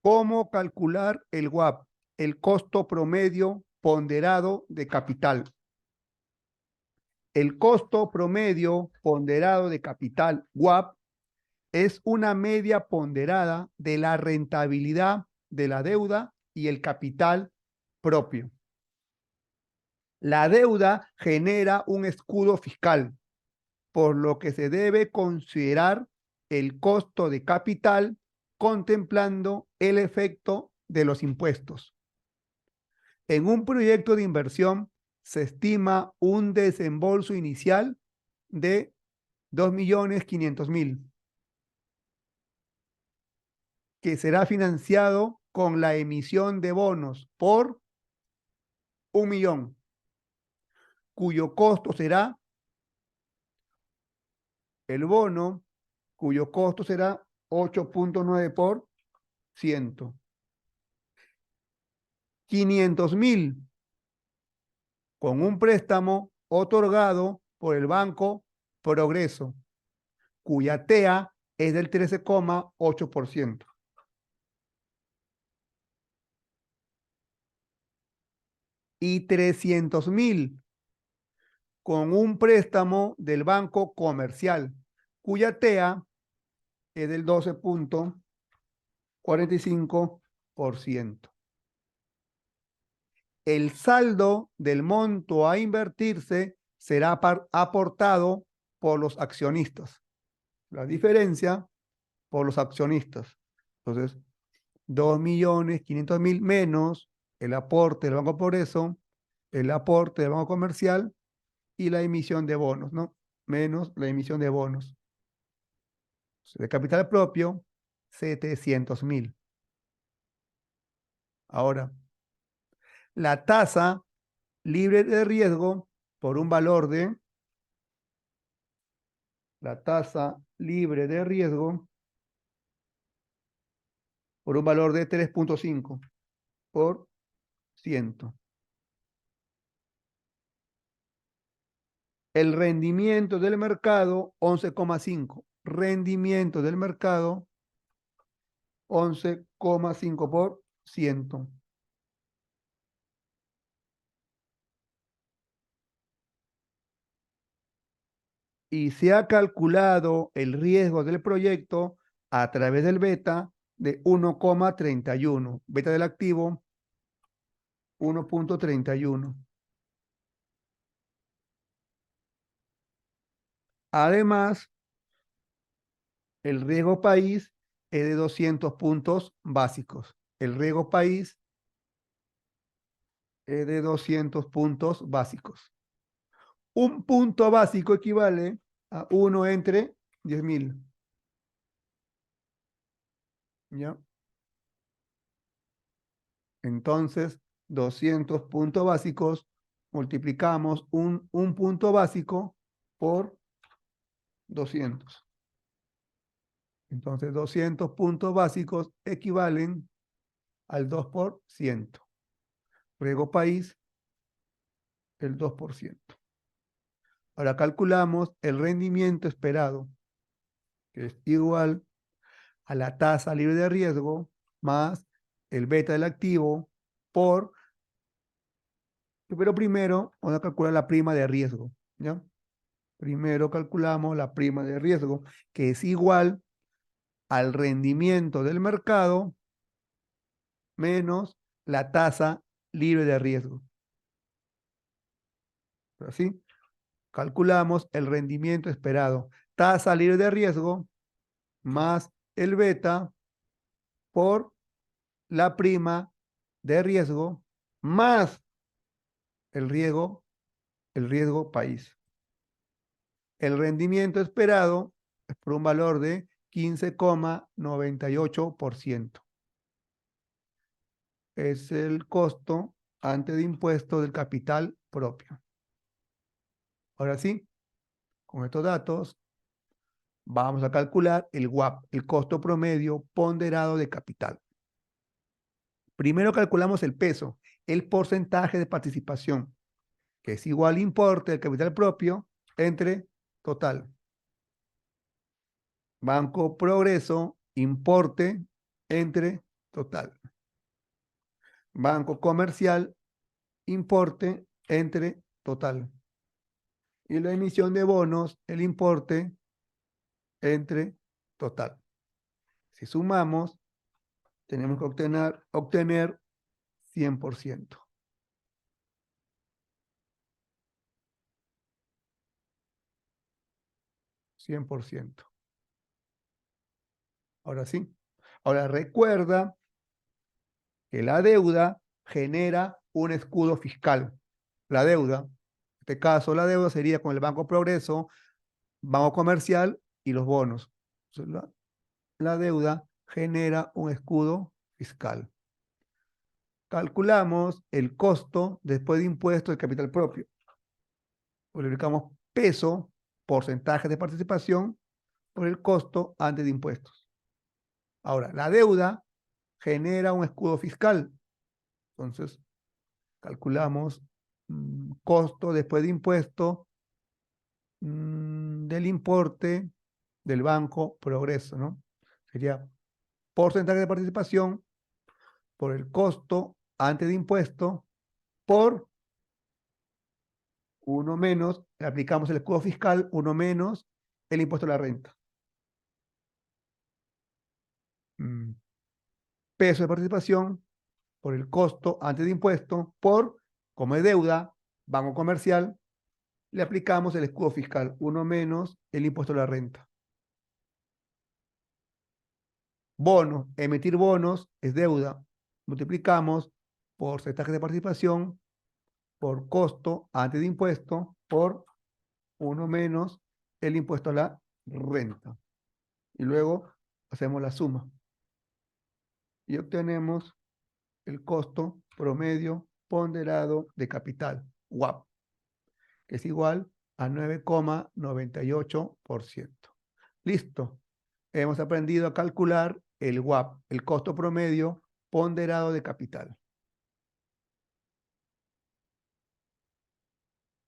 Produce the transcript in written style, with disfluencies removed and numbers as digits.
¿Cómo calcular el WAP? El costo promedio ponderado de capital. El costo promedio ponderado de capital, WAP, es una media ponderada de la rentabilidad de la deuda y el capital propio. La deuda genera un escudo fiscal, por lo que se debe considerar el costo de capital contemplando el efecto de los impuestos. En un proyecto de inversión se estima un desembolso inicial de 2.500.000, que será financiado con la emisión de bonos por 1.000.000, cuyo costo será el bono, cuyo costo será 8.9%. 500.000 con un préstamo otorgado por el Banco Progreso, cuya TEA es del 13,8%. Y 300.000 con un préstamo del Banco Comercial, cuya TEA es del 12,45%. El saldo del monto a invertirse será aportado por los accionistas. La diferencia por los accionistas. Entonces, 2.500.000 menos el aporte del Banco Progreso, el aporte del Banco Comercial y la emisión de bonos, ¿no? Menos la emisión de bonos. De capital propio, 700.000. Ahora, la tasa libre de riesgo por un valor de, la tasa libre de riesgo por un valor de 3.5%. El rendimiento del mercado, 11,5. Rendimiento del mercado, 11,5%. Y se ha calculado el riesgo del proyecto a través del beta de 1,31. Beta del activo, 1.31. Además, el riesgo país es de 200 puntos básicos. El riesgo país es de 200 puntos básicos. Un punto básico equivale a 1 entre 10.000. ¿Ya? Entonces, 200 puntos básicos, multiplicamos un punto básico por 200. Entonces, 200 puntos básicos equivalen al 2%. Riesgo país, el 2%. Ahora calculamos el rendimiento esperado, que es igual a la tasa libre de riesgo más el beta del activo por, pero primero vamos a calcular la prima de riesgo, ¿ya? Primero calculamos la prima de riesgo, que es igual al rendimiento del mercado menos la tasa libre de riesgo. Así, calculamos el rendimiento esperado. Tasa libre de riesgo más el beta por la prima de riesgo más el riesgo país. El rendimiento esperado es por un valor de 15,98%. Es el costo antes de impuesto del capital propio. Ahora sí, con estos datos, vamos a calcular el WAP, el costo promedio ponderado de capital. Primero calculamos el peso, el porcentaje de participación, que es igual al importe del capital propio entre total. Banco Progreso, importe entre total. Banco comercial, importe entre total. Y la emisión de bonos, el importe entre total. Si sumamos, tenemos que obtener 100%. 100%. Ahora sí. Ahora recuerda que la deuda genera un escudo fiscal. La deuda, en este caso la deuda sería con el Banco Progreso, Banco Comercial y los bonos. Entonces, la deuda genera un escudo fiscal. Calculamos el costo después de impuestos del capital propio. Multiplicamos peso, porcentaje de participación, por el costo antes de impuestos. Ahora, la deuda genera un escudo fiscal. Entonces, calculamos costo después de impuesto del importe del Banco Progreso, ¿no? Sería porcentaje de participación por el costo antes de impuesto por 1 menos, le aplicamos el escudo fiscal, 1 menos el impuesto a la renta. Peso de participación por el costo antes de impuesto por, como es deuda, banco comercial, le aplicamos el escudo fiscal, 1 menos el impuesto a la renta. Bonos, emitir bonos es deuda. Multiplicamos porcentaje de participación por costo antes de impuesto por 1 menos el impuesto a la renta. Y luego hacemos la suma. Y obtenemos el costo promedio ponderado de capital, WAP, que es igual a 9,98%. Listo. Hemos aprendido a calcular el WAP, el costo promedio ponderado de capital.